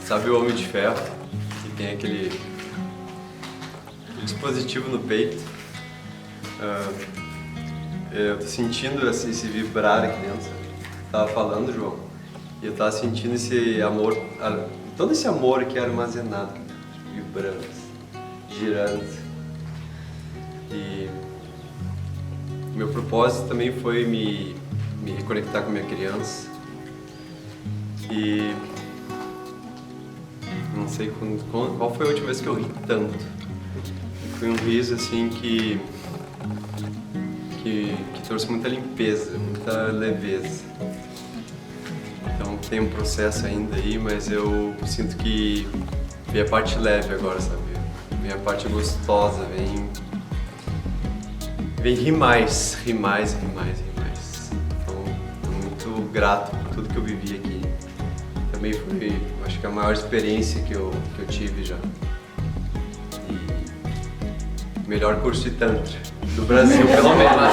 Sabe o Homem de Ferro, que tem aquele dispositivo no peito? Eu tô sentindo esse vibrar aqui dentro. Tava falando, João, e eu tava sentindo esse amor, todo esse amor aqui armazenado, vibrando, girando. E meu propósito também foi me reconectar com a minha criança. E não sei qual foi a última vez que eu ri tanto. Foi um riso assim que trouxe muita limpeza, muita leveza. Então tem um processo ainda aí, mas eu sinto que vem a parte leve agora, sabe? Vem a parte gostosa, vem rir mais. Então, tô muito grato por tudo que eu vivi aqui. Também foi, acho que a maior experiência que eu tive já. E melhor curso de Tantra do Brasil, pelo menos.